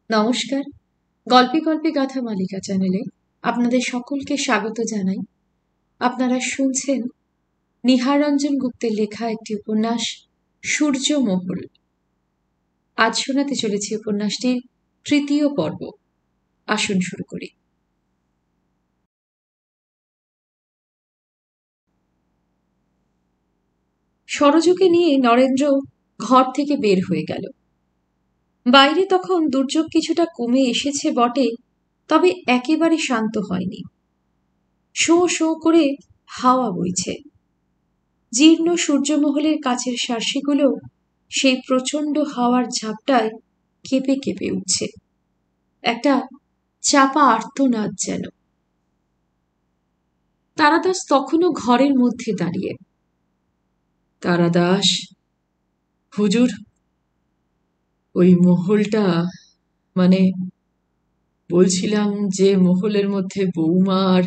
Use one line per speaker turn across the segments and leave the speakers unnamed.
নমস্কার। গল্পে গল্পে গাথা মালিকা চ্যানেলে আপনাদের সকলকে স্বাগত জানাই। আপনারা শুনছেন নিহাররঞ্জন গুপ্তের লেখা একটি উপন্যাস সূর্যমহল। আজ শোনাতে চলেছি উপন্যাসটির তৃতীয় পর্ব। আসুন শুরু করি। সরযুকে নিয়ে নরেন্দ্র ঘর থেকে বের হয়ে গেল। বাইরে তখন দুর্যোগ কিছুটা কমে এসেছে বটে, তবে একেবারে শান্ত হয়নি। শোঁ শোঁ করে হাওয়া বইছে। জীর্ণ সূর্যমহলের কাছের শার্সিগুলো সেই প্রচণ্ড হাওয়ার ঝাপটায় কেঁপে কেঁপে উঠছে। একটা চাপা আর্তনাদ যেন। তারাদাস তখনও ঘরের মধ্যে দাঁড়িয়ে। তারাদাস, হুজুর, ওই মহলটা, মানে বলছিলাম যে মহলের মধ্যে বৌমা আর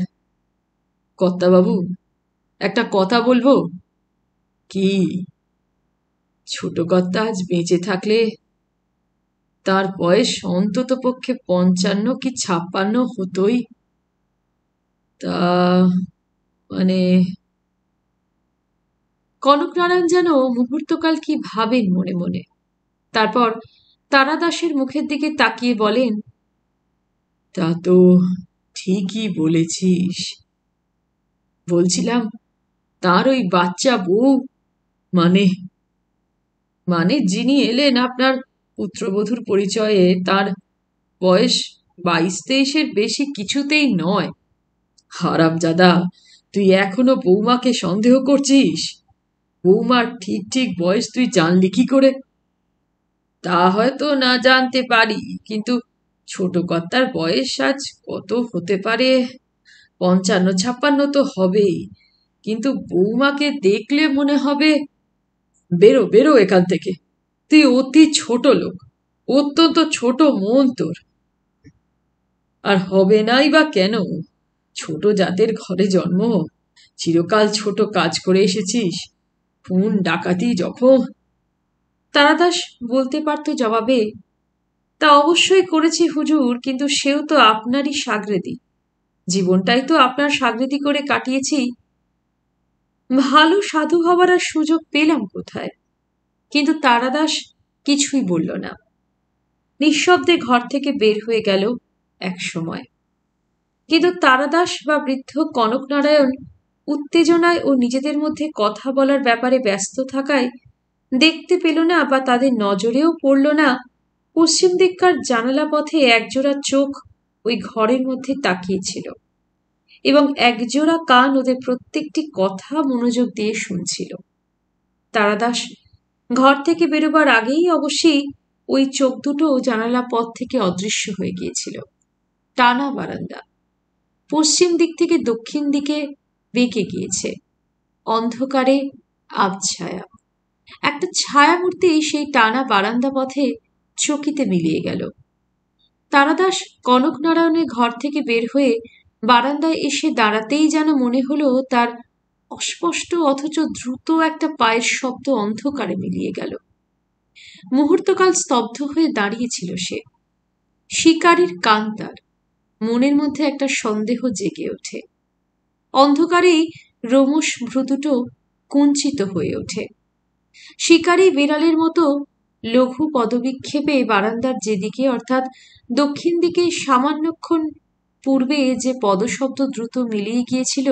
কর্তাবাবু, একটা কথা বলবো? কি? ছোট কর্তা আজ বেঁচে থাকলে তার বয়স অন্তত পক্ষে ৫৫ কি ৫৬ হতোই। তা মানে কনকনারায়ণ যেন মুহূর্তকাল কি ভাবেন মনে মনে। তারপর তারাদাসের মুখের দিকে তাকিয়ে বলেন, তা তো ঠিকই বলেছিস। বলছিলাম, তার ওই বাচ্চা বউ, মানে মানে যিনি এলেন আপনার পুত্রবধূর পরিচয়ে, তার বয়স ২২-২৩-এর বেশি কিছুতেই নয়। হারামজাদা, তুই এখনো বৌমাকে সন্দেহ করছিস? বৌমার ঠিক ঠিক বয়স তুই জানলি কি করে? তা হয়তো না জানতে পারি, কিন্তু ছোট কর্তার বয়স আজ কত হতে পারে? ৫৫-৫৬ তো হবেই, কিন্তু বৌমাকে দেখলে মনে হবে। বেরো বেরো এখান থেকে। তুই অতি ছোট লোক, অত্যন্ত ছোট মন তোর। আর হবে নাই বা কেন? ছোট জাতের ঘরে জন্ম, চিরকাল ছোট কাজ করে এসেছিস, খুন ডাকাতি জখম। তারাদাস বলতে পারত জবাবে, তা অবশ্যই করেছি হুজুর, কিন্তু সেও তো আপনারই সাগরেদি। জীবনটাই তো আপনার সাগরেদি করে কাটিয়েছি। ভালো সাধু হবার আর সুযোগ পেলাম কোথায়? কিন্তু তারাদাস কিছুই বলল না। নিঃশব্দে ঘর থেকে বের হয়ে গেল এক সময়। কিন্তু তারাদাস বা বৃদ্ধ কনকনারায়ণ উত্তেজনায় ও নিজেদের মধ্যে কথা বলার ব্যাপারে ব্যস্ত থাকায় দেখতে পেল না, বা তাদের নজরেও পড়ল না, পশ্চিম দিককার জানালা পথে একজোড়া চোখ ওই ঘরের মধ্যে তাকিয়েছিল, এবং একজোড়া কান ওদের প্রত্যেকটি কথা মনোযোগ দিয়ে শুনছিল। তারাদাস ঘর থেকে বেরোবার আগেই অবশ্যই ওই চোখ দুটো জানালা পথ থেকে অদৃশ্য হয়ে গিয়েছিল। টানা বারান্দা, পশ্চিম দিক থেকে দক্ষিণ দিকে বেঁকে গিয়েছে, অন্ধকারে আবছায়া। একটা ছায়ামূর্তি সেই টানা বারান্দা পথে চকিতে মিলিয়ে গেল। তারাদাস কনকনারায়ণের ঘর থেকে বের হয়ে বারান্দায় এসে দাঁড়াতেই যেন মনে হলো তার অস্পষ্ট অথচ দ্রুত একটা পায়ের শব্দ অন্ধকারে মিলিয়ে গেল। মুহূর্তকাল স্তব্ধ হয়ে দাঁড়িয়েছিল সে। শিকারীর কান তার। মনের মধ্যে একটা সন্দেহ জেগে ওঠে। অন্ধকারেই রোমশ ভ্রুদুটো কুঞ্চিত হয়ে ওঠে। শিকারী বিড়ালের মতো লঘু পদবিক্ষেপে বারান্দার যেদিকে, অর্থাৎ দক্ষিণ দিকে সামান্যক্ষণ পূর্বে যে পদশব্দ দ্রুত মিলিয়ে গিয়েছিল,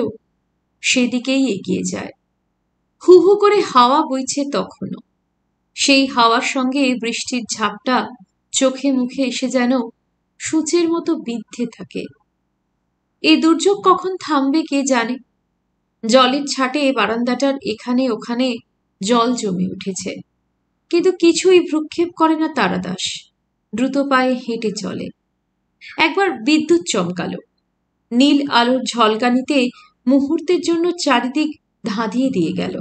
সেদিকেই এগিয়ে যায়। হু হু করে হাওয়া বইছে তখনও। সেই হাওয়ার সঙ্গে বৃষ্টির ঝাপটা চোখে মুখে এসে যেন সূচের মতো বিদ্ধে থাকে। এই দুর্যোগ কখন থামবে কে জানে। জলের ছাটে বারান্দাটার এখানে ওখানে জল জমে উঠেছে, কিন্তু কিছুই ভ্রুক্ষেপ করে না তারাদাস। দ্রুত পায়ে হেঁটে চলে। একবার বিদ্যুৎ চমকালো। নীল আলোর ঝলকানিতে মুহূর্তের জন্য চারিদিক ধাঁধিয়ে দিয়ে গেল।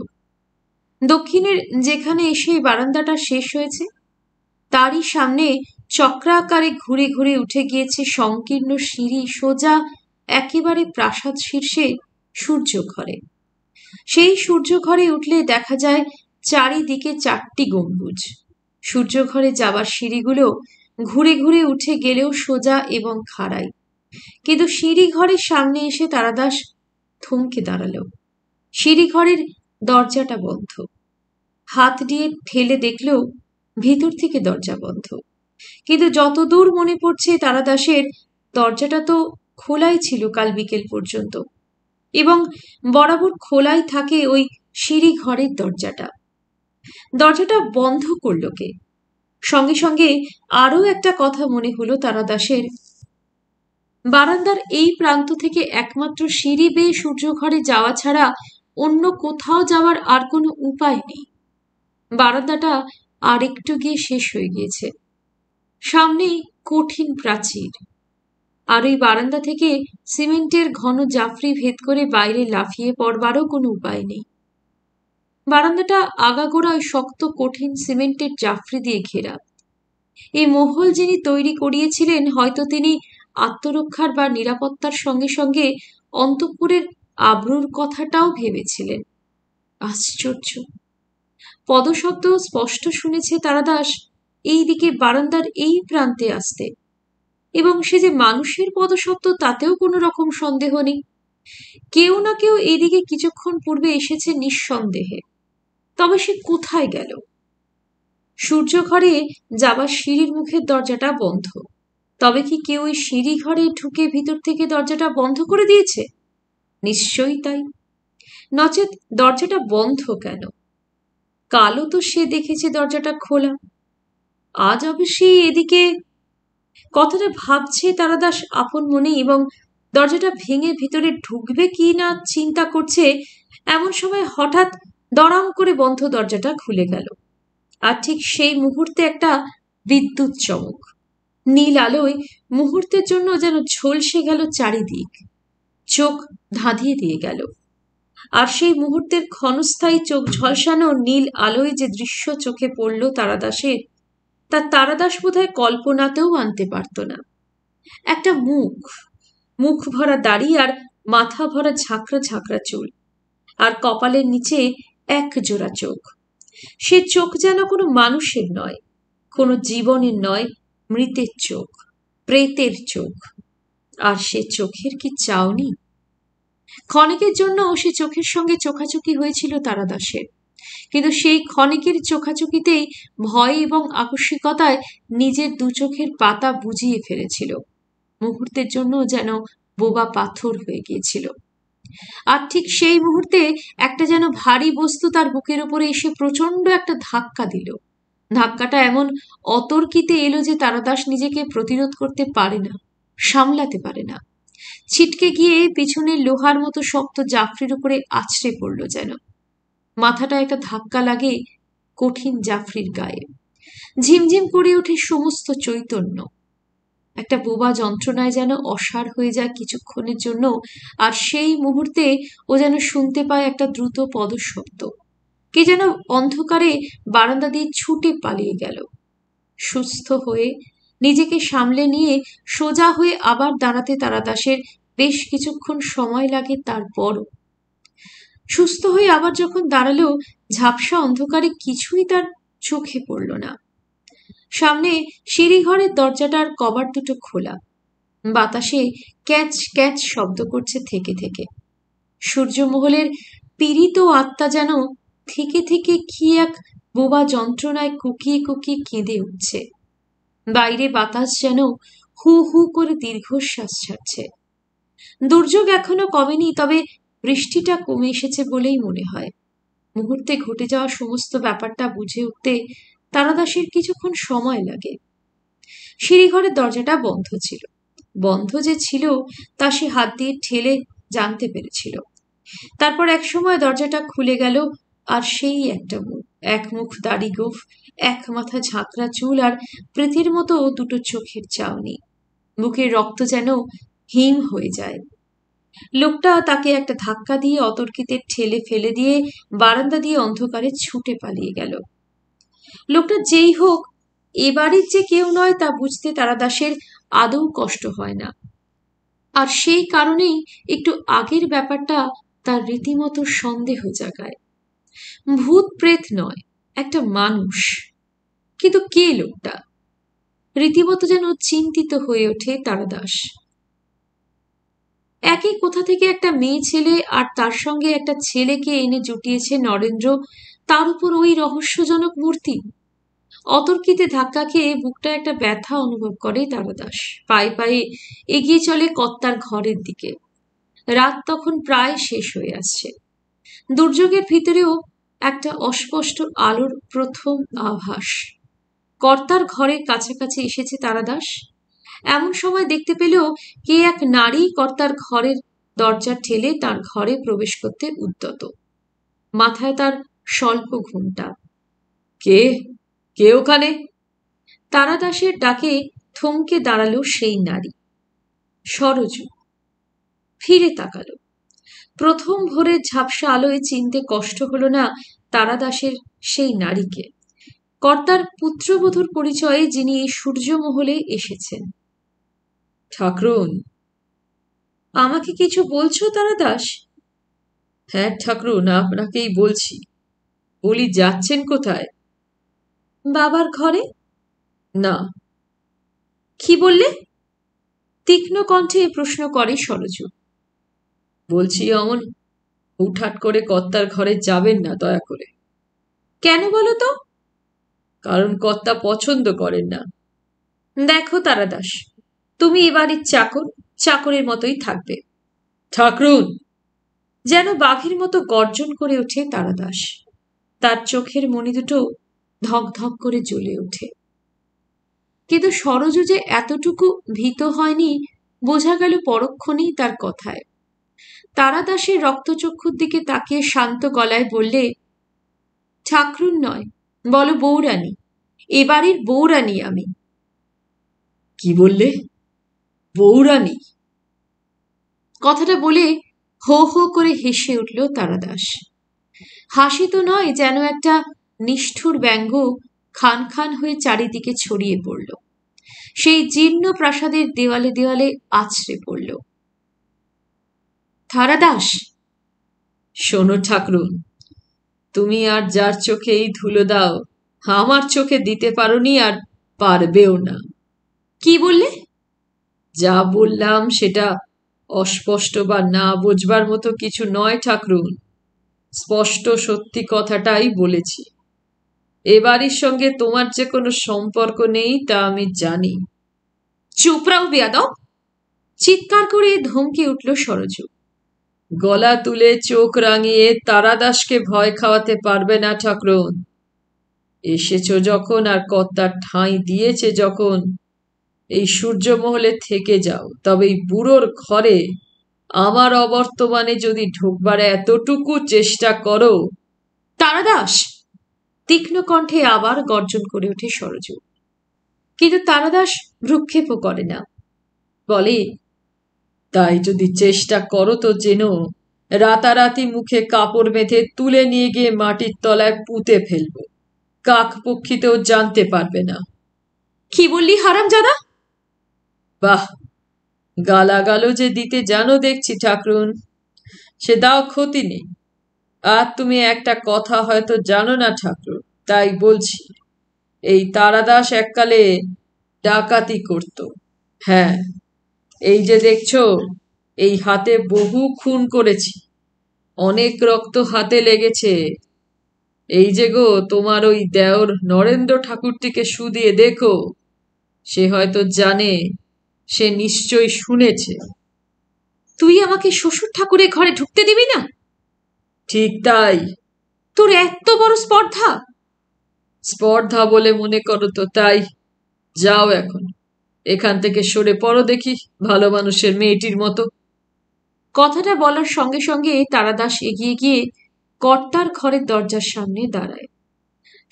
দক্ষিণের যেখানে এসে বারান্দাটা শেষ হয়েছে, তারই সামনে চক্রাকারে ঘুরে ঘুরে উঠে গিয়েছে সংকীর্ণ সিঁড়ি সোজা একেবারে প্রাসাদ শীর্ষে সূর্যঘরে। সেই সূর্যঘরে উঠলে দেখা যায় চারিদিকে ৪টি গম্বুজ। সূর্যঘরে যাবার সিঁড়িগুলো ঘুরে ঘুরে উঠে গেলেও সোজা এবং খাড়াই। কিন্তু সিঁড়ি ঘরের সামনে এসে তারাদাস থমকে দাঁড়ালো। সিঁড়ি ঘরের দরজাটা বন্ধ। হাত দিয়ে ঠেলে দেখলো ভিতর থেকে দরজা বন্ধ। কিন্তু যতদূর মনে পড়ছে তারাদাসের দরজাটা তো খোলাই ছিল কাল বিকেল পর্যন্ত, এবং বরাবর খোলাই থাকে ওই সিঁড়ি ঘরের দরজাটা। দরজাটা বন্ধ করল কে? সঙ্গে সঙ্গে আরো একটা কথা মনে হলো তারাদাসের। বারান্দার এই প্রান্ত থেকে একমাত্র সিঁড়ি বেয়ে সূর্যঘরে যাওয়া ছাড়া অন্য কোথাও যাওয়ার আর কোনো উপায় নেই। বারান্দাটা আর একটু গিয়ে শেষ হয়ে গিয়েছে। সামনেই কঠিন প্রাচীর, আর ওই বারান্দা থেকে সিমেন্টের ঘন জাফরি ভেদ করে বাইরে লাফিয়ে পড়বারও কোনো উপায় নেই। বারান্দাটা আগাগোড়া ওই শক্ত কঠিন সিমেন্টের জাফরি দিয়ে ঘেরা। এই মহল যিনি তৈরি করিয়েছিলেন, হয়তো তিনি আত্মরক্ষার বা নিরাপত্তার সঙ্গে সঙ্গে অন্তঃপুরের আবরুর কথাটাও ভেবেছিলেন। আশ্চর্য! পদশব্দ স্পষ্ট শুনেছে তারাদাস এই দিকে বারান্দার এই প্রান্তে আসতে, এবং সে যে মানুষের পদশব্দ তাতেও কোনো রকম সন্দেহ নেই। কেউ না কেউ এইদিকে কিছুক্ষণ পূর্বে এসেছে নিঃসন্দেহে। তবে সে কোথায় গেল? সূর্যঘরে যাবার সিঁড়ির মুখের দরজাটা বন্ধ। তবে কি কেউ ওই সিঁড়ি ঘরে ঢুকে ভিতর থেকে দরজাটা বন্ধ করে দিয়েছে? নিশ্চয়ই তাই। নচেত দরজাটা বন্ধ কেন? কালও তো সে দেখেছে দরজাটা খোলা। আজ অবশ্যই এদিকে কথাটা ভাবছে তারাদাস আপন মনে, এবং দরজাটা ভেঙে ভিতরে ঢুকবে কি না চিন্তা করছে। এমন সময় হঠাৎ দড়াম করে বন্ধ দরজাটা খুলে গেল। আর ঠিক সেই মুহূর্তে একটা বিদ্যুৎ চমক। নীল আলোয় মুহূর্তের জন্য যেন ঝলসে গেল চারিদিক, চোখ ধাঁধিয়ে দিয়ে গেল। আর সেই মুহূর্তের ক্ষণস্থায়ী চোখ ঝলসানো নীল আলোয় যে দৃশ্য চোখে পড়ল তারাদাসের, তা তারাদাস বোধহয় কল্পনাতেও আনতে পারত না। একটা মুখ, মুখ ভরা দাড়ি আর মাথা ভরা ঝাঁকড়া ঝাঁকড়া চুল, আর কপালের নিচে এক জোড়া চোখ। সে চোখ যেন কোনো মানুষের নয়, কোনো জীবনের নয়, মৃতের চোখ, প্রেতের চোখ। আর সে চোখের কি চাউনি! ক্ষণিকের জন্য সে চোখের সঙ্গে চোখাচোখি হয়েছিল তারাদাসের, কিন্তু সেই ক্ষণিকের চোখাচোখিতেই ভয় এবং আকস্মিকতায় নিজের দু চোখের পাতা বুঝিয়ে ফেলেছিল। মুহূর্তের জন্য যেন বোবা পাথর হয়ে গিয়েছিল। আর ঠিক সেই মুহূর্তে একটা যেন ভারী বস্তু তার বুকের উপরে এসে প্রচন্ড একটা ধাক্কা দিল। ধাক্কাটা এমন অতর্কিতে এলো যে তারাদাস নিজেকে প্রতিরোধ করতে পারে না, সামলাতে পারে না। ছিটকে গিয়ে পিছনের লোহার মতো শক্ত জাফরির উপরে আছড়ে পড়ল যেন। মাথাটা একটা ধাক্কা লাগে কঠিন জাফরির গায়ে। ঝিমঝিম করে ওঠে সমস্ত চৈতন্য। একটা বোবা যন্ত্রণায় যেন অসাড় হয়ে যায় কিছুক্ষণের জন্য। আর সেই মুহূর্তে ও যেন শুনতে পায় একটা দ্রুত পদশব্দ। কে যেন অন্ধকারে বারান্দা দিয়ে ছুটে পালিয়ে গেল। সুস্থ হয়ে নিজেকে সামলে নিয়ে সোজা হয়ে আবার দাঁড়াতে তারাদাসের বেশ কিছুক্ষণ সময় লাগে। তারপরও সুস্থ হয়ে আবার যখন দাঁড়ালো, ঝাপসা অন্ধকারে কিছুই তার চোখে পড়ল না। সামনে সিঁড়িঘরের দরজাটার কভার দুটো খোলা, বাতাসে ক্যাচ ক্যাচ শব্দ করছে থেকে থেকে। সূর্যমহলের পীড়িত আত্মা যেন থেকে থেকে কি এক বোবা যন্ত্রণায় কুকিয়ে কুকিয়ে কেঁদে উঠছে। বাইরে বাতাস যেন হু হু করে দীর্ঘশ্বাস ছাড়ছে। দুর্যোগ এখনো কমেনি, তবে বৃষ্টিটা কমে এসেছে বলেই মনে হয়। মুহূর্তে ঘটে যাওয়া সমস্ত ব্যাপারটা বুঝে উঠতে তারাদাসের কিছুক্ষণ সময় লাগে। সিঁড়িঘরের দরজাটা বন্ধ ছিল। বন্ধ যে ছিল তা সে হাত দিয়ে ঠেলে জানতে পেরেছিল। তারপর এক সময় দরজাটা খুলে গেল, আর সেই একটা মুখ, এক মুখ দাড়ি গোঁফ, এক মাথা ঝাঁকড়া চুল, আর প্রীতির মতো দুটো চোখের চাউনি। বুকের রক্ত যেন হিম হয়ে যায়। লোকটা তাকে একটা ধাক্কা দিয়ে অতর্কিতে ঠেলে ফেলে দিয়ে বারান্দা দিয়ে অন্ধকারে ছুটে পালিয়ে গেল। লোকটা যেই হোক, এবারের যে কেউ নয় তা বুঝতে তারাদাসের আদৌ কষ্ট হয় না। আর সেই কারণেই একটু আগের ব্যাপারটা তার রীতিমতো সন্দেহ জাগায়। ভূত প্রেত নয়, একটা মানুষ। কিন্তু কে লোকটা? রীতিমতো যেন চিন্তিত হয়ে ওঠে তারাদাস। একই কোথা থেকে একটা মেয়ে ছেলে আর তার সঙ্গে একটা ছেলেকে এনে জুটিয়েছে নরেন্দ্র, তার উপর ওই রহস্যজনক মূর্তি। অতর্কিতে ধাক্কা খেয়ে বুকটা একটা ব্যথা অনুভব করে তারাদাস। পায়ে পায়ে এগিয়ে চলে কর্তার ঘরের দিকে। রাত তখন প্রায় শেষ হয়ে আসছে। দুর্যোগের ভিতরেও একটা অস্পষ্ট আলোর প্রথম আভাস। কর্তার ঘরের কাছাকাছি এসেছে তারাদাস। এমন সময় দেখতে পেল কে এক নারী কর্তার ঘরের দরজা ঠেলে তার ঘরে প্রবেশ করতে উদ্যত। মাথায় তার স্বল্প ঘোমটা। কে কে ওখানে? তারাদাসের ডাকে থমকে দাঁড়ালো সেই নারী, সরজু। ফিরে তাকালো। প্রথম ভোরের ঝাপসা আলোয় চিনতে কষ্ট হলো না তারাদাসের সেই নারীকে, কর্তার পুত্রবধূর পরিচয়ে যিনি এই সূর্যমহলে এসেছেন। ঠাকরুন, আমাকে কিছু বলছো তারাদাস? হ্যাঁ ঠাকরুন, আপনাকেই বলছি। বলি, যাচ্ছেন কোথায়? বাবার ঘরে। না। কি বললে? তীক্ষ্ণ কণ্ঠে প্রশ্ন করে সরজু। বলছি অমন হুটহাট করে কর্তার ঘরে যাবেন না দয়া করে। কেন বলো তো? কারণ কর্তা পছন্দ করেন না। দেখো তারাদাস, তুমি এ বাড়ির চাকর, চাকরের মতোই থাকবে। ঠাকরুন! যেন বাঘের মতো গর্জন করে ওঠে তারাদাস। তার চোখের মণি দুটো ধক ধক করে জ্বলে ওঠে। কিন্তু সরজু যে এতটুকু ভীত হয়নি বোঝা গেল পরক্ষণেই তার কথায়। তারাদাসের রক্তচক্ষুর দিকে তাকিয়ে শান্ত গলায় বললে, ঠাকরুন নয়, বলো বউরানী। এবাড়ির বউরানী আমি। কি বললে? বউরানী? কথাটা বলে হো হো করে হেসে উঠল তারাদাস। হাসি তো নয়, যেন একটা নিষ্ঠুর ব্যঙ্গ খান খান হয়ে চারিদিকে ছড়িয়ে পড়ল। সেই জীর্ণ প্রাসাদের দেওয়ালে দেওয়ালে আছড়ে পড়ল। তারাদাস! শোনো ঠাকরুন, তুমি আর যার চোখে এই ধুলো দাও আমার চোখে দিতে পারোনি, আর পারবেও না। কি বললে? যা বললাম সেটা অস্পষ্ট বা না বোঝবার মতো কিছু নয় ঠাকরুন। স্পষ্ট সত্যি কথাটাই বলেছি। এ বাড়ির সঙ্গে তোমার যে কোনো সম্পর্ক নেই তা আমি জানি। চুপ রাও বেয়াদব! চিৎকার করে ধমকে উঠল সরজু। গলা তুলে চোখ রাঙিয়ে তারাদাসকে ভয় খাওয়াতে পারবে না ঠাকরুন। এসেছ যখন আর কর্তার ঠাঁই দিয়েছে যখন, এই সূর্যমহলে থেকে যাও। তবে এই বুড়োর ঘরে আমার অবর্তমানে যদি ঢুকবার এতটুকু চেষ্টা করো। তারাদাস! তীক্ষ্ণ কণ্ঠে আবার গর্জন করে ওঠে সরজু। কিন্তু তারাদাস ভ্রুক্ষেপও করে না। বলে, তাই যদি চেষ্টা করো তো জেনো রাতারাতি মুখে কাপড় বেঁধে তুলে নিয়ে গিয়ে মাটির তলায় পুঁতে ফেলবো। কাক পক্ষীতেও জানতে পারবে না। কি বললি হারামজাদা? বাহ, গালাগালো যে দিতে জানো দেখছি ঠাকরুন। সে দাও, ক্ষতি নেই। আর তুমি একটা কথা হয়তো জানো না ঠাকরুন, তাই বলছি। এই তারাদাস এককালে ডাকাতি করত। হ্যাঁ, এই যে দেখছো, এই হাতে বহু খুন করেছি। অনেক রক্ত হাতে লেগেছে। এই যে গো তোমার ওই দেওর নরেন্দ্র ঠাকুরটিকে শুধিয়ে দেখো, সে হয়তো জানে, সে নিশ্চয়ই শুনেছে। তুই আমাকে শ্বশুর ঠাকুরের ঘরে ঢুকতে দিবি না? ঠিক তাই। তোর এত বড় স্পর্ধা? স্পর্ধা বলে মনে করো তো তাই। যাও এখন এখান থেকে, সরে পড়ো দেখি, ভালো মানুষের মেয়েটির মতো। কথাটা বলার সঙ্গে সঙ্গে তারাদাস এগিয়ে গিয়ে কর্তার ঘরের দরজার সামনে দাঁড়ায়।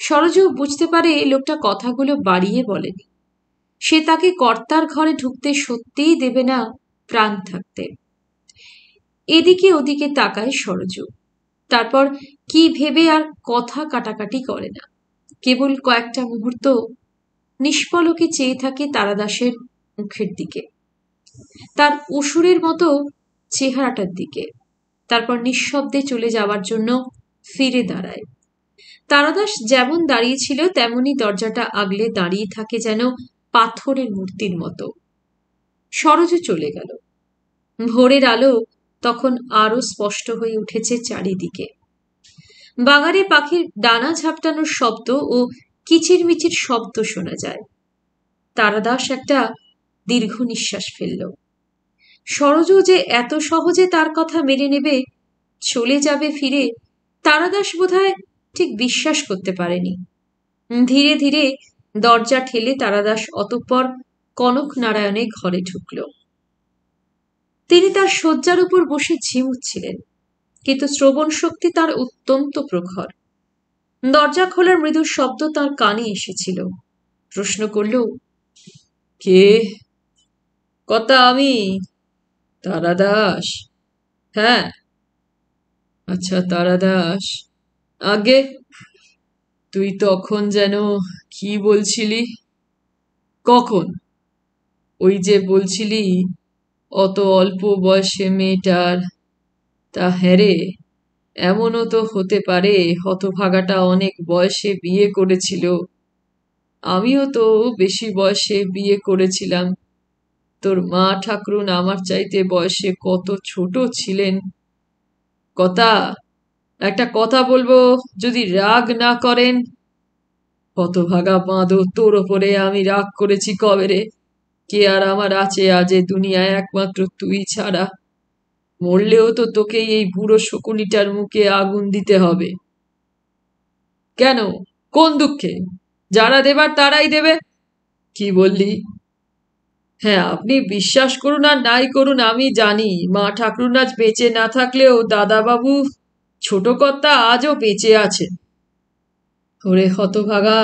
সরজু বুঝতে পারে লোকটা কথাগুলো বাড়িয়ে বলেনি। সে তাকে কর্তার ঘরে ঢুকতে সত্যিই দেবে না প্রাণ থাকতে। এদিকে ওদিকে তাকায় সরজু। তারপর কি ভেবে আর কথা কাটাকাটি করে না। কেবল কয়েকটা মুহূর্ত নিষ্পলকে চেয়ে থাকে তারাদাসের মুখের দিকে, তার অসুরের মতো চেহারাটার দিকে। তারপর নিঃশব্দে চলে যাওয়ার জন্য ফিরে দাঁড়ায়। তারাদাস যেমন দাঁড়িয়েছিল তেমনি দরজাটা আগলে দাঁড়িয়ে থাকে, যেন পাথরের মূর্তির মতো। সরোজ চলে গেল। ভোরের আলো তখন আরো স্পষ্ট হয়ে উঠেছে চারিদিকে। বাগানে পাখির ডানা ঝাপটানোর শব্দ ও কিচিরমিচির শব্দ শোনা যায়। তারাদাস একটা দীর্ঘ নিঃশ্বাস ফেলল। সরোজ যে এত সহজে তার কথা মেনে নেবে, চলে যাবে ফিরে, তারাদাস বোধহয় ঠিক বিশ্বাস করতে পারেনি। ধীরে ধীরে দরজা ঠেলে তারাদাস অতঃপর কনক নারায়ণে ঘরে ঢুকল। তিনি তার শয্যার উপর বসে ঝিমুচ্ছিলেন, কিন্তু শ্রবণ শক্তি তার অত্যন্ত প্রখর। দরজা খোলার মৃদু শব্দ তার কানে এসেছিল। প্রশ্ন করল, কে? কথা আমি, তারাদাস। হ্যাঁ। আচ্ছা তারাদাস, আগে তুই তখন যেন কি বলছিলি? কখন? ওই যে বলছিলি অত অল্প বয়সে মেয়েটার। তা হ্যাঁ রে, এমনও তো হতে পারে হতভাগাটা অনেক বয়সে বিয়ে করেছিল। আমিও তো বেশি বয়সে বিয়ে করেছিলাম। তোর মা ঠাকরুন আমার চাইতে বয়সে কত ছোট ছিলেন। কথা, একটা কথা বলবো, যদি রাগ না করেন। হতভাগা বাঁদর, তোর ওপরে আমি রাগ করেছি কবে রে? কে আর আমার আছে আজ এ দুনিয়ায় একমাত্র তুই ছাড়া? মরলেও তো তোকে এই বুড়ো শকুনিটার মুখে আগুন দিতে হবে। কেন? কোন দুঃখে? যারা দেবার তারাই দেবে। কি বললি? হ্যাঁ, আপনি বিশ্বাস করুন আর নাই করুন, আমি জানি মা ঠাকরুন আজ বেঁচে না থাকলেও দাদাবাবু ছোট কর্তা আজও বেঁচে আছেন। ওরে হতভাগা,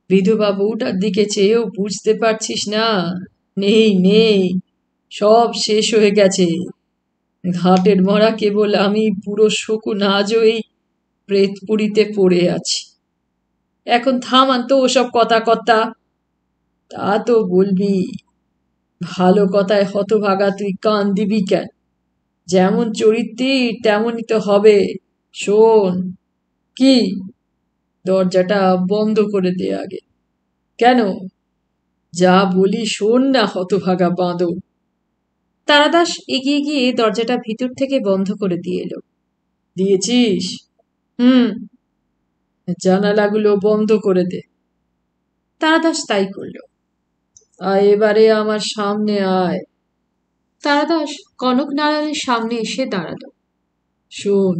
বিধবা বউটার দিকে চেয়েও বুঝতে পারছিস না? নেই নেই, সব শেষ হয়ে গেছে। ঘাটের মরা কেবল আমি, পুরো শকুন আজও এই প্রেতপুরীতে পড়ে আছি। এখন থামান তো ওসব কথা কর্তা। তা তো বলবি, ভালো কথায় হতভাগা তুই কান দিবি কেন? যেমন চরিত্রী তেমনই তো হবে। শোন। কি? দরজাটা বন্ধ করে দে আগে। কেন? যা বলি শোন না হতভাগা বাঁদর। তারাদাস এগিয়ে গিয়ে দরজাটা ভিতর থেকে বন্ধ করে দিয়ে এলো। দিয়েছিস? হুম। জানালাগুলো বন্ধ করে দে। তারাদাস তাই করল। আয় এবারে আমার সামনে আয়। তারাদাস কনক নারায়ণের সামনে এসে দাঁড়ালো। শোন,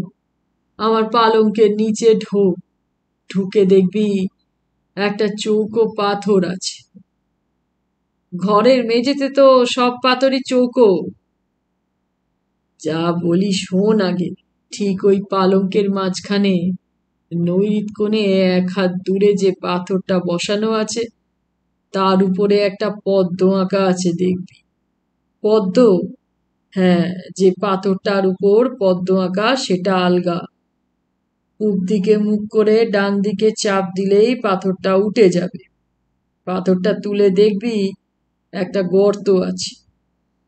আমার পালঙ্কের নিচে ঢোক। ঢুকে দেখবি একটা চৌকো পাথর আছে। ঘরের মেঝেতে তো সব পাথরই চৌকো। যা বলি শোন আগে। ঠিক ওই পালঙ্কের মাঝখানে নৈরিত কোণে 1 হাত দূরে যে পাথরটা বসানো আছে, তার উপরে একটা পদ্ম আঁকা আছে দেখবি। পদ্ম? হ্যাঁ, যে পাথরটার উপর পদ্ম আঁকা সেটা আলগা। পূব দিকে মুখ করে ডান দিকে চাপ দিলেই পাথরটা উঠে যাবে। পাথরটা তুলে দেখবি একটা গর্ত আছে,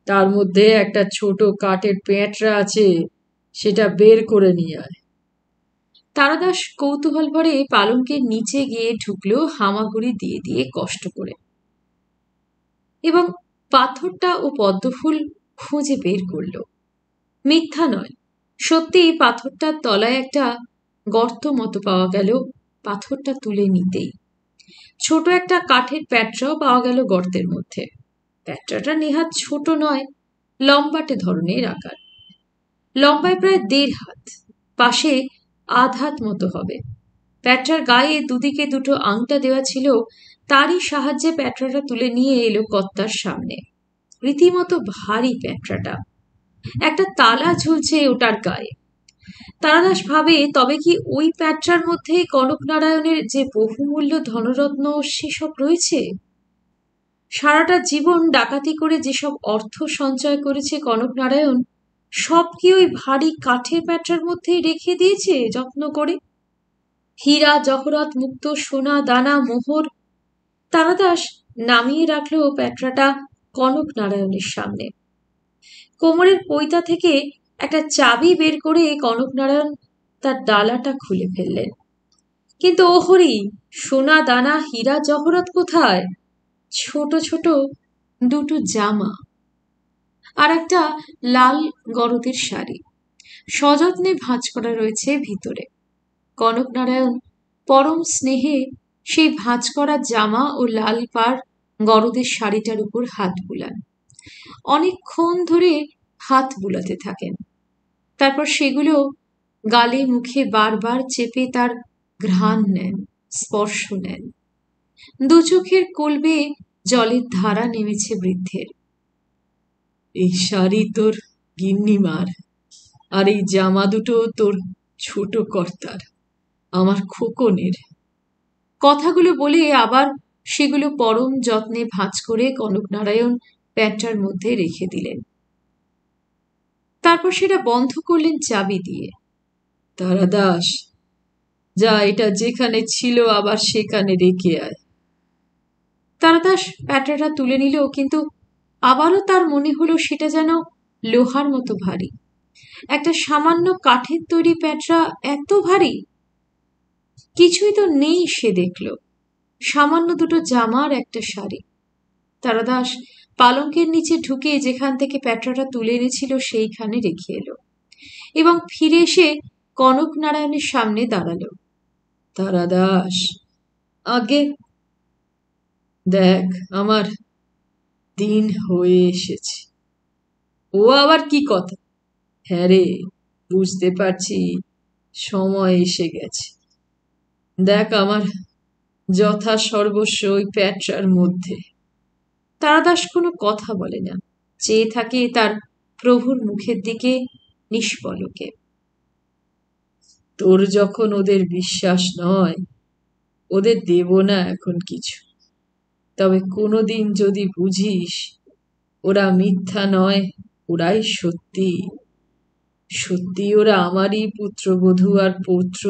তার মধ্যে একটা ছোট কাঠের পেঁটরা আছে, সেটা বের করে নিয়ে আয়। তারাদাস কৌতূহল ভরে পালঙ্কের নিচে গিয়ে ঢুকলো হামাগুড়ি দিয়ে দিয়ে কষ্ট করে, এবং পাথরটা ও পদ্মফুল খুঁজে বের করলো। মিথ্যা নয়, সত্যি পাথরটার তলায় একটা গর্ত মতো পাওয়া গেল। পাথরটা তুলে নিতেই ছোট একটা কাঠের প্যাটরাও পাওয়া গেল গর্তের মধ্যে। প্যাটরাটা নেহাত ছোট নয়, লম্বাটে ধরনের আকার। লম্বায় প্রায় 1.5 হাত, পাশে আধ হাত মতো হবে। প্যাটরার গায়ে দুদিকে দুটো আংটা দেওয়া ছিল। তারই সাহায্যে প্যাটরাটা তুলে নিয়ে এলো কর্তার সামনে। রীতিমতো ভারী প্যাটরাটা, একটা তালা ঝুলছে ওটার গায়ে। তারাদাস ভাবে, তবে কি ওই প্যাটরার মধ্যে কনক নারায়ণের যে বহুমূল্য ধনরত্ন সেসব রয়েছে? সারাটা জীবন ডাকাতি করে যেসব অর্থ সঞ্চয় করেছে কনক নারায়ণ, সব কি ওই ভারী কাঠের প্যাটরার মধ্যেই রেখে দিয়েছে যত্ন করে? হীরা জহরত মুক্ত সোনা দানা মোহর। তারাদাস নামিয়ে রাখলো প্যাটরাটা কনক নারায়ণের সামনে। কোমরের পৈতা থেকে একটা চাবি বের করে কনক নারায়ণ তার ডালাটা খুলে ফেললেন। কিন্তু ও হরি, সোনা দানা হীরা জহরত কোথায়? ছোট ছোট দুটো জামা আর একটা লাল গরদের শাড়ি সযত্নে ভাঁজ করা রয়েছে ভিতরে। কনকনারায়ণ পরম স্নেহে সেই ভাঁজ করা জামা ও লাল পাড় গরদের শাড়িটার উপর হাত বুলান। অনেকক্ষণ ধরে হাত বুলাতে থাকেন। তারপর সেগুলো গালে মুখে বারবার চেপে তার ঘ্রাণ নেন, স্পর্শ নেন। দু চোখের কোল বেয়ে জলের ধারা নেমেছে বৃদ্ধের। এই শাড়ি তোর গিন্নিমার, আর এই জামা দুটো তোর ছোট কর্তার, আমার খোকনের। কথাগুলো বলে আবার সেগুলো পরম যত্নে ভাঁজ করে কনকনারায়ণ প্যান্টটার মধ্যে রেখে দিলেন। তারপর সেটা বন্ধ করলেন চাবি দিয়ে। তারাদাস, যা এটা যেখানে ছিল আবার সেখানে রেখে আয়। তারাদাস প্যাঁটরাটা তুলে নিল, কিন্তু আবারও তার মনে হলো সেটা যেন লোহার মতো ভারী। একটা সামান্য কাঠের তৈরি প্যাঁটরা এত ভারী? কিছুই তো নেই সে দেখল, সামান্য দুটো জামা আর একটা শাড়ি। তারাদাস পালঙ্কের নিচে ঢুকে যেখান থেকে প্যাঁটরাটা তুলে এনেছিল সেইখানে রেখে এলো এবং ফিরে এসে কনক নারায়ণের সামনে দাঁড়ালো। তারাদাস, আগে দেখ, আমার দিন হয়ে এসেছে। ও আবার কি কথা? হ্যাঁ রে, বুঝতে পারছি সময় এসে গেছে। দেখ আমার যথা সর্বস্ব ওই প্যাঁটরার মধ্যে। তারাদাস কোনো কথা বলে না, চেয়ে থাকে তার প্রভুর মুখের দিকে নিষ্পলকে। তোর যখন ওদের বিশ্বাস নয়, ওদের দেব না এখন কিছু। তবে কোনোদিন যদি বুঝিস ওরা মিথ্যা নয়, ওরাই সত্যি, সত্যি ওরা আমারই পুত্রবধূ আর পৌত্র,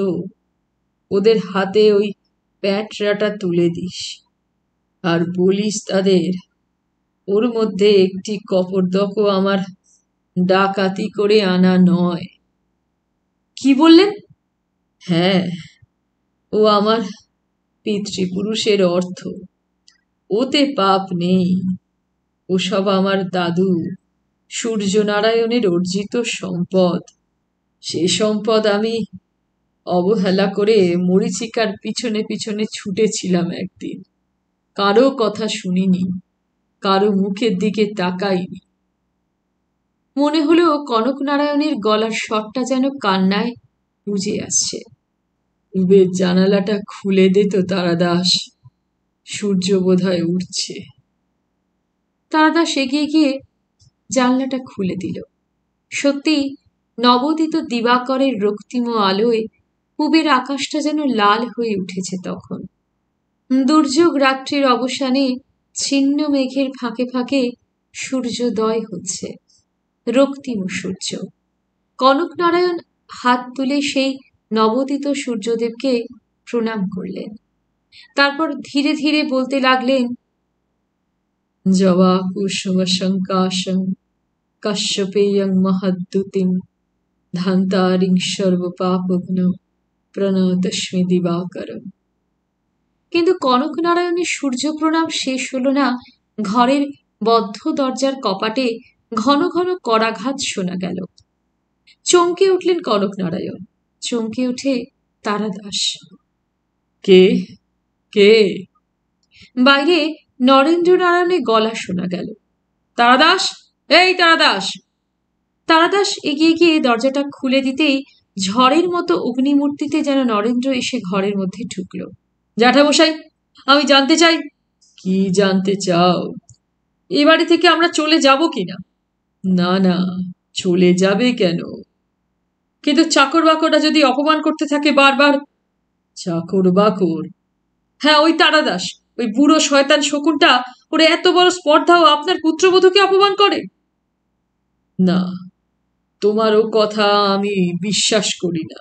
ওদের হাতে ওই প্যাঁটরাটা তুলে দিস আর বলিস তাদের ওর মধ্যে একটি কপর্দকও আমার ডাকাতি করে আনা নয়। কি বললেন? হ্যাঁ, ও আমার পিতৃপুরুষের অর্থ, ওতে পাপ নেই। ওসব আমার দাদু সূর্যনারায়ণের অর্জিত সম্পদ। সে সম্পদ আমি অবহেলা করে মরীচিকার পিছনে পিছনে ছুটেছিলাম একদিন। কারো কথা শুনিনি, কারো মুখের দিকে তাকাইনি। মনে হলো কনক নারায়ণের গলার স্বরটা যেন কান্নায় বুঝে আসছে। উবের জানালাটা খুলে দে তো তারাদাস, সূর্য বোধহয় উঠছে। তারাদাস এগিয়ে গিয়ে জানলাটা খুলে দিল। সত্যি নবোদিত দিবাকরের রক্তিম আলোয় পূবের আকাশটা যেন লাল হয়ে উঠেছে তখন। দুর্যোগ রাত্রির অবসানে ছিন্ন মেঘের ফাঁকে ফাঁকে সূর্যোদয় হচ্ছে, রক্তিম সূর্য। কনক নারায়ণ হাত তুলে সেই নবোদিত সূর্যদেবকে প্রণাম করলেন। তারপর ধীরে ধীরে বলতে লাগলেন, জবা কুসুম শঙ্কাশং কাশ্যপেয়ং মহদ্যুতিম ধান্তারিং সর্বপাপঘ্ন প্রণতস্মি দিবাকরম। কিন্তু কনক নারায়ণের সূর্য প্রণাম শেষ হলো না। ঘরের বদ্ধ দরজার কপাটে ঘন ঘন করাঘাত শোনা গেল। চমকে উঠলেন কনক নারায়ণ, চমকে উঠে তারাদাস। কে কে? বাইরে নরেন্দ্র নারায়ণের গলা শোনা গেল। তারাদাস, এই তারাদাস! তারাদাস এগিয়ে গিয়ে দরজাটা খুলে দিতেই ঝড়ের মতো অগ্নিমূর্তিতে যেন নরেন্দ্র এসে ঘরের মধ্যে ঢুকল। জ্যাঠামশাই, আমি জানতে চাই। কি জানতে চাও? এ বাড়ি থেকে আমরা চলে যাব কিনা? না না, চলে যাবে কেন? কিন্তু চাকর বাকররা যদি অপমান করতে থাকে বারবার। চাকর বাকর? হ্যাঁ, ওই তারাদাস, ওই বুড়ো শয়তান শকুনটা, ওরা এত বড় স্পর্ধাও আপনার পুত্রবধূকে অপমান করে? না, তোমার ও কথা আমি বিশ্বাস করি না।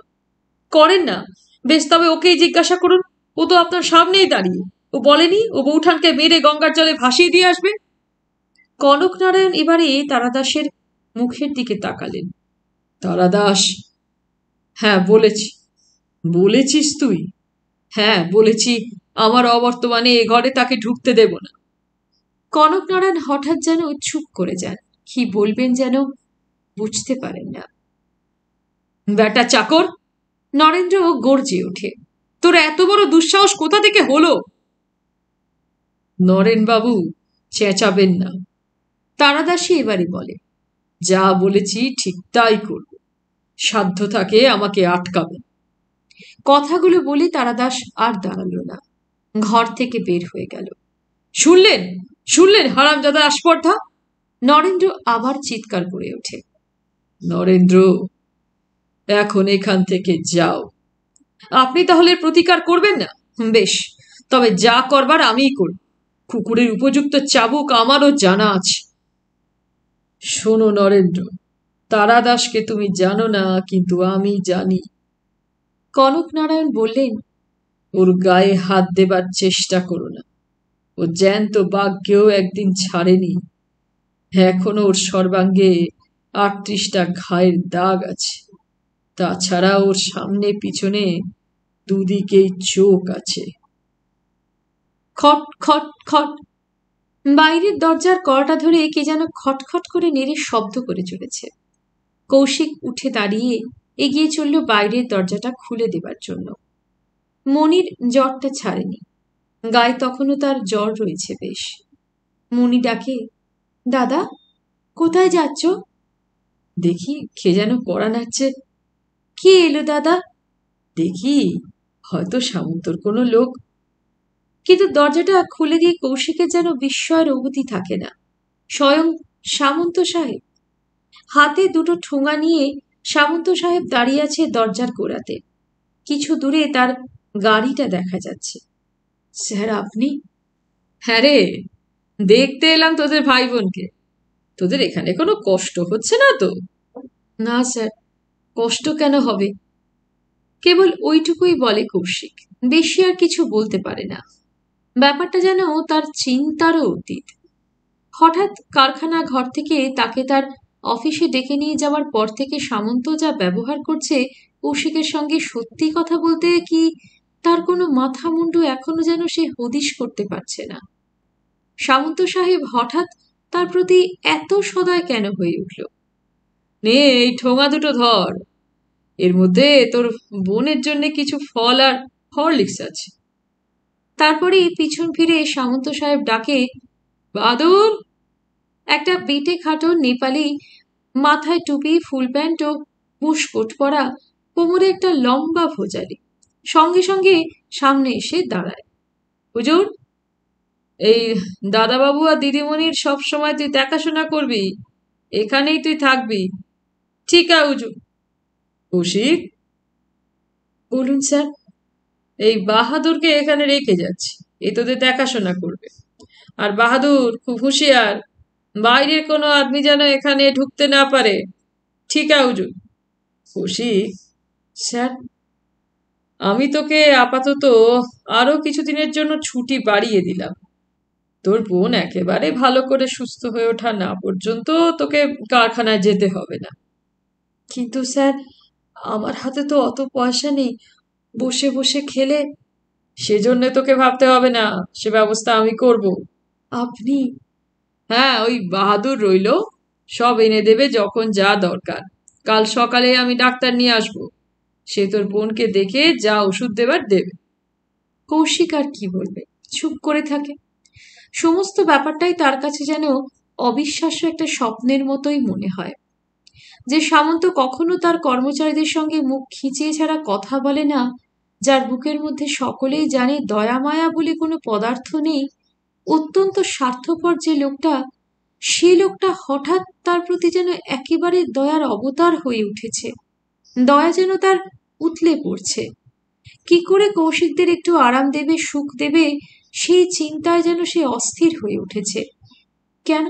করেন না? বেশ, তবে ওকেই জিজ্ঞাসা করুন। ও তো আপনার সামনেই দাঁড়িয়ে। ও বলেনি ও বৌঠানকে মেরে গঙ্গার জলে ভাসিয়ে দিয়ে আসবে? কনক নারায়ণ এবারে তারাদাসের মুখের দিকে তাকালেন। তারাদাস, হ্যাঁ বলেছি। বলেছিস তুই? হ্যাঁ বলেছি, আমার অবর্তমানে এ ঘরে তাকে ঢুকতে দেব না। কনকনারায়ণ হঠাৎ যেন চুপ করে যান, কি বলবেন যেন বুঝতে পারেন না। বেটা চাকর! নরেন্দ্র গর্জে ওঠে, তোর এত বড় দুঃসাহস কোথা থেকে হলো? নরেন বাবু, চেঁচাবেন না। তারাদাসী এবারে বলে, যা বলেছি ঠিক তাই করব, সাধ্য থাকে আমাকে আটকাবেন। কথাগুলো বলে তারাদাস আর দাঁড়ালো না, ঘর থেকে বের হয়ে গেল। শুনলেন, শুনলেন হারামজাদা আস্পর্ধা! নরেন্দ্র আবার চিৎকার করে ওঠে। নরেন্দ্র, এখন এখান থেকে যাও। আপনি তাহলে প্রতিকার করবেন না? বেশ, তবে যা করবার আমিই করব। কুকুরের উপযুক্ত চাবুক আমারও জানা আছে। শোনো নরেন্দ্র, তারাদাসকে তুমি জানো না, কিন্তু আমি জানি। কনকনারায়ণ বললেন, ওর গায়ে হাত দেবার চেষ্টা করো না। ও জ্যান্ত বাঘকেও একদিন ছাড়েনি। এখনো ওর সর্বাঙ্গে ৩৮টা ঘায়ের দাগ আছে। তাছাড়া ওর সামনে পিছনে দুদিকেই চোখ আছে। খট খট খট! বাইরের দরজার কড়াটা ধরে কে যেন খটখট করে নেড়ে শব্দ করে চলেছে। কৌশিক উঠে দাঁড়িয়ে এগিয়ে চলল বাইরের দরজাটা খুলে দেবার জন্য। মনির জ্বরটা ছাড়েনি, গায়ে তখনও তার জ্বর রয়েছে বেশ। মনি ডাকে, দাদা, কোথায় যাচ্ছ? দেখি কে যেন পড়া নাড়ছে। কে এলো দাদা? দেখি, হয়তো সামন্তর কোনো লোক। কিন্তু দরজাটা খুলে দিয়ে কৌশিকের যেন বিস্ময়ের অবধি থাকে না। স্বয়ং সামন্ত সাহেব। হাতে দুটো ঠোঙা নিয়ে সামন্ত সাহেব দাঁড়িয়ে আছে দরজার গোড়াতে। কিছু দূরে তার গাড়িটা দেখা যাচ্ছে। স্যার, আপনি? হ্যাঁ রে, দেখতে এলাম তোদের ভাই বোনকে। তোদের এখানে কোনো কষ্ট হচ্ছে না তো? না স্যার, কষ্ট কেন হবে? কেবল ওইটুকুই বলে কৌশিক, বেশি আর কিছু বলতে পারে না। ব্যাপারটা যেন তার চিন্তারও অতীত। হঠাৎ কারখানা ঘর থেকে তাকে তার অফিসে ডেকে নিয়ে যাওয়ার পর থেকে সামন্ত যা ব্যবহার করছে কৌশিকের সঙ্গে, সত্যি কথা বলতে কি তার কোনো মাথা মুন্ডু এখনো যেন সে হদিশ করতে পারছে না। সামন্ত সাহেব হঠাৎ তার প্রতি এত সদয় কেন হয়ে উঠল? নে, এই ঠোঙা দুটো ধর, এর মধ্যে তোর বোনের জন্য কিছু ফল আর হরলিক্স আছে। তারপরে পিছন ফিরে সামন্ত সাহেব ডাকে, বাদুর! একটা বেটে খাটো নেপালি, মাথায় টুপি, ফুল প্যান্ট ও বুশকোট পরা, কোমরে একটা লম্বা ভোজালি, সঙ্গে সঙ্গে সামনে এসে দাঁড়ায়। হুজুর, এই দাদাবাবু আর দিদিমণির সব সময় তুই দেখাশোনা করবি, এখানেই তুই থাকবি। ঠিক আছে হুজুর। কৌশিক, বলুন স্যার। এই বাহাদুরকে এখানে রেখে যাচ্ছি, এ তোদের দেখাশোনা করবে। আর বাহাদুর, খুব হুঁশিয়ার, বাইরের কোনো আদমি যেন এখানে ঢুকতে না পারে। ঠিক আছে হুজুর। কৌশিক, স্যার, আমি তোকে আপাতত আরো কিছুদিনের জন্য ছুটি বাড়িয়ে দিলাম। তোর বোন একেবারে ভালো করে সুস্থ হয়ে ওঠা না পর্যন্ত তোকে কারখানায় যেতে হবে না। কিন্তু স্যার, আমার হাতে তো অত পয়সা নেই, বসে বসে খেলে। সেজন্য তোকে ভাবতে হবে না, সে ব্যবস্থা আমি করব। আপনি? হ্যাঁ, ওই বাহাদুর রইলো, সব এনে দেবে যখন যা দরকার। কাল সকালে আমি ডাক্তার নিয়ে আসবো, সে তোর বোনকে দেখে যা ওষুধ দেবার দেবে। কৌশিক আর কি বলবে, চুপ করে থাকে। সমস্ত ব্যাপারটাই তার কাছে যেন অবিশ্বাস্য একটা স্বপ্নের মতোই মনে হয়। যে সামন্ত কখনো তার কর্মচারীদের সঙ্গে মুখ খিচিয়ে ছাড়া কথা বলে না, যার বুকের মধ্যে সকলেই জানে দয়া মায়া বলে কোনো পদার্থ নেই, অত্যন্ত স্বার্থপর যে লোকটা, সে লোকটা হঠাৎ তার প্রতি যেন একেবারে দয়ার অবতার হয়ে উঠেছে। দয়া যেন তার উতলে পড়ছে। কি করে কৌশিকদের একটু আরাম দেবে, সুখ দেবে, সেই চিন্তায় যেন সে অস্থির হয়ে উঠেছে। কেন?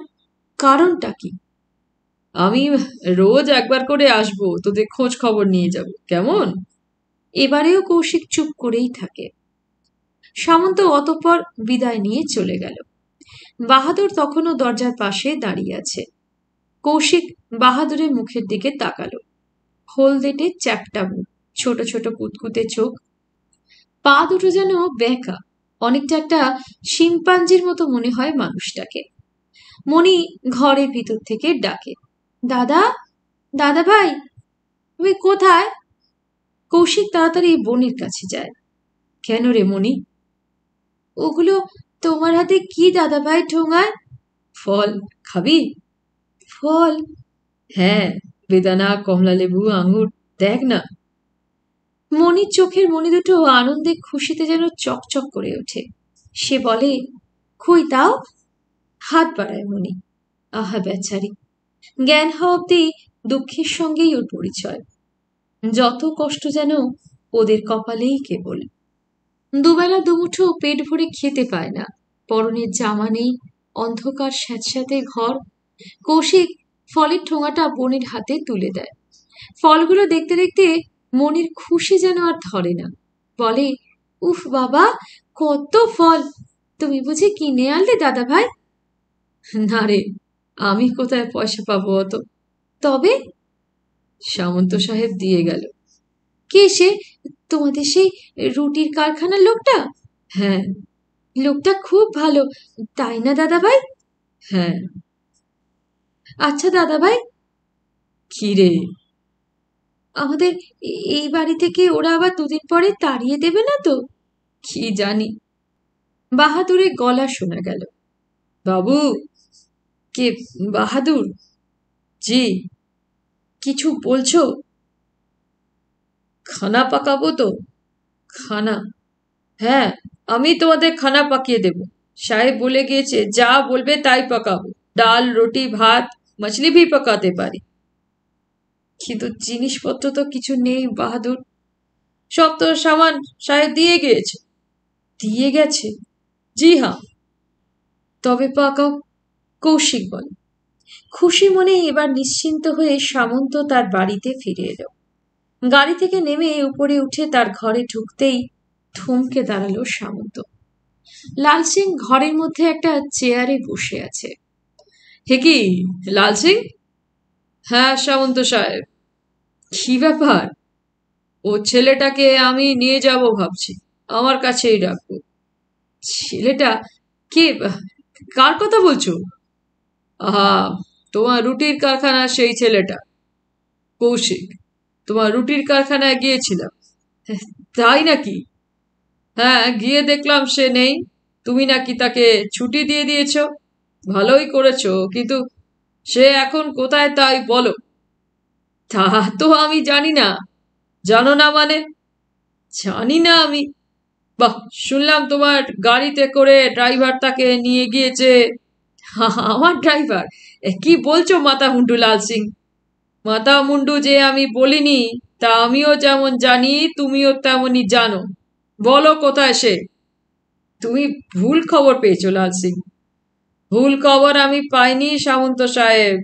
কারণটা কি? আমি রোজ একবার করে আসবো, তোদের খোঁজ খবর নিয়ে যাব, কেমন? এবারেও কৌশিক চুপ করেই থাকে। সামন্ত অতঃপর বিদায় নিয়ে চলে গেল। বাহাদুর তখনও দরজার পাশে দাঁড়িয়ে আছে। কৌশিক বাহাদুরের মুখের দিকে তাকালো। হলদেটে চ্যাপ্টা মুখ, ছোট ছোট কুতকুতে চোখ, পা দুটো যেন বেঁকা, অনেকটা একটা শিম্পাঞ্জির মতো মনে হয় মানুষটাকে। মণি ঘরের ভিতর থেকে ডাকে, দাদা, দাদা ভাই, তুমি কোথায়? কৌশিক তাড়াতাড়ি বোনের কাছে যায়। কেন রে মণি? ওগুলো তোমার হাতে কি দাদা ভাই ঠোঙায়? ফল খাবি? ফল? হ্যাঁ, বেদানা, কমলা লেবু, আঙুর, দেখ না। মণির চোখের মণি দুটো আনন্দে খুশিতে যেন চকচক করে ওঠে। সে বলে, কই তাও? হাত বাড়ায় মণি। আহা বেচারি, জ্ঞান হওয়া অব্দি দুঃখের সঙ্গেই ওর পরিচয়। যত কষ্ট যেন ওদের কপালেই কেবল। দুবেলা দুমুঠো পেট ভরে খেতে পায় না, পরনের জামা নেই, অন্ধকার স্যাঁতস্যাঁতে ঘর। কৌশিক ফলের ঠোঙাটা বোনের হাতে তুলে দেয়। ফলগুলো দেখতে দেখতে মনির খুশি যেন আর ধরে না। বলে, উফ বাবা, কত ফল! তুমি বুঝি কিনে আনলে দাদা ভাই? না রে, আমি কোথায় পয়সা পাবো অত? তবে সামন্ত সাহেব দিয়ে গেল। কে সে? তোমাদের সেই রুটির কারখানার লোকটা? হ্যাঁ। লোকটা খুব ভালো, তাই না দাদা ভাই? হ্যাঁ। আচ্ছা দাদা ভাই, কি রে? আমাদের এই বাড়ি থেকে ওরা আবার দুদিন পরে তাড়িয়ে দেবে না তো? কি জানি। বাহাদুরের গলা শোনা গেল। বাবু? কে বাহাদুর? জি। কিছু বলছো? খানা পাকাবো তো? খানা? হ্যাঁ, আমি তোমাদের খানা পাকিয়ে দেব। সাহেব বলে গিয়েছে যা বলবে তাই পাকাবো। ডাল, রুটি, ভাত, মাছলি ভি পাকাতে পারি। কিন্তু জিনিসপত্র তো কিছু নেই বাহাদুর। সব তো সামান সাহেব দিয়ে গিয়েছে। দিয়ে গেছে? জি হ্যাঁ। তবে পাকাও। কৌশিক বলে। খুশি মনে এবার নিশ্চিন্ত হয়ে সামন্ত তার বাড়িতে ফিরে এলো। গাড়ি থেকে নেমে উপরে উঠে তার ঘরে ঢুকতেই থমকে দাঁড়ালো সামন্ত। লাল সিং ঘরের মধ্যে একটা চেয়ারে বসে আছে। হে কি লাল সিং? হ্যাঁ সামন্ত সাহেব। কি ব্যাপার? ও ছেলেটাকে আমি নিয়ে যাব ভাবছি, আমার কাছেই রাখবো। ছেলেটা কে? কার কথা বলছো? আহা, তোমার রুটির কারখানা সেই ছেলেটা, কৌশিক। তোমার রুটির কারখানায় গিয়েছিলাম। তাই নাকি? হ্যাঁ, গিয়ে দেখলাম সে নেই। তুমি নাকি তাকে ছুটি দিয়ে দিয়েছ। ভালোই করেছো, কিন্তু সে এখন কোথায় তাই বলো। তা তো আমি জানি না। জানো না মানে? জানি না আমি। বাহ, শুনলাম তোমার গাড়িতে করে ড্রাইভার তাকে নিয়ে গিয়েছে। আমার ড্রাইভার? কি বলছো মাথা মুন্ডু লাল সিং? মাথা মুন্ডু যে আমি বলিনি তা আমিও যেমন জানি তুমিও তেমনই জানো। বলো কোথায় সে? তুমি ভুল খবর পেয়েছো লাল সিং। ভুল খবর আমি পাইনি সামন্ত সাহেব।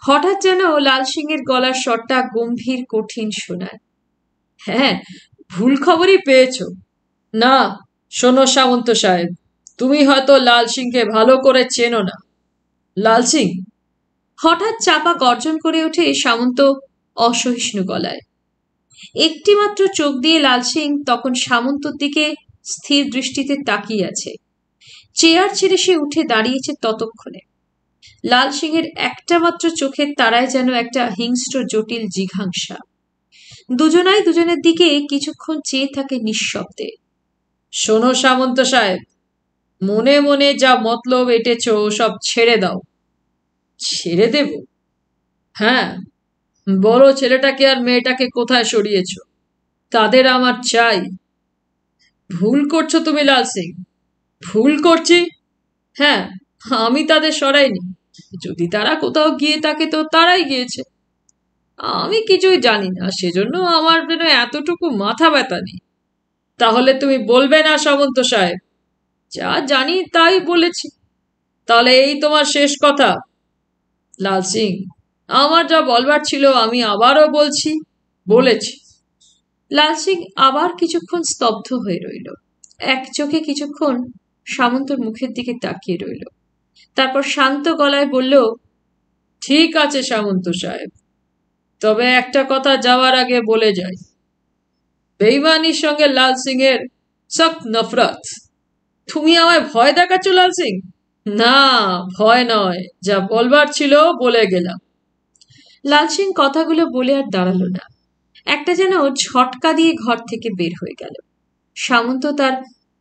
হঠাৎ যেন লাল সিং এর গলার স্বরটা গম্ভীর কঠিন শোনায়। হ্যাঁ, ভুল খবরই পেয়েছো। না, শোনো সামন্ত সাহেব, তুমি হয়তো লাল সিংকে ভালো করে চেনো না। লাল সিং? হঠাৎ চাপা গর্জন করে ওঠে সামন্ত অসহিষ্ণু গলায়। একটি মাত্র চোখ দিয়ে লাল সিং তখন সামন্তর দিকে স্থির দৃষ্টিতে তাকিয়ে আছে। চেয়ার ছেড়ে সে উঠে দাঁড়িয়েছে ততক্ষণে। লাল সিংয়ের একটা মাত্র চোখের তারায় যেন একটা হিংস্র জটিল জিঘাংসা। দুজনাই দুজনের দিকে কিছুক্ষণ চেয়ে থাকে নিঃশব্দে। শোনো সামন্ত সাহেব, মনে মনে যা মতলব এঁটেছ সব ছেড়ে দাও। ছেড়ে দেব? হ্যাঁ। বলো ছেলেটাকে আর মেয়েটাকে কোথায় সরিয়েছ? তাদের আমার চাই। ভুল করছো তুমি লাল সিং। ভুল করছি? হ্যাঁ, আমি তাদের সরাইনি। যদি তারা কোথাও গিয়ে থাকে তো তারাই গিয়েছে। আমি কিছুই জানি না, সেজন্য আমার যেন এতটুকু মাথা ব্যথা নেই। তাহলে তুমি বলবে না সামন্ত সাহেব? যা জানি তাই বলেছি। তাহলে এই তোমার শেষ কথা? লাল সিং, আমার যা বলবার ছিল আমি আবারও বলছি, বলেছি। লাল সিং আবার কিছুক্ষণ স্তব্ধ হয়ে রইল। এক চোখে কিছুক্ষণ সামন্তর মুখের দিকে তাকিয়ে রইল। তারপর শান্ত গলায় বলল, ঠিক আছে সামন্ত সাহেব, তবে একটা কথা যাওয়ার আগে বলে যাই। বেইমানির সঙ্গে লাল সিং এর সখ্ত নফরত। তুমি আমায় ভয় দেখাচ্ছ লাল সিং? না, ভয় নয়, যা বলবার ছিল বলে গেলাম। লাল সিং কথাগুলো বলে আর দাঁড়ালো না। একটা যেন ঝটকা দিয়ে ঘর থেকে বের হয়ে গেল। সামন্ত তার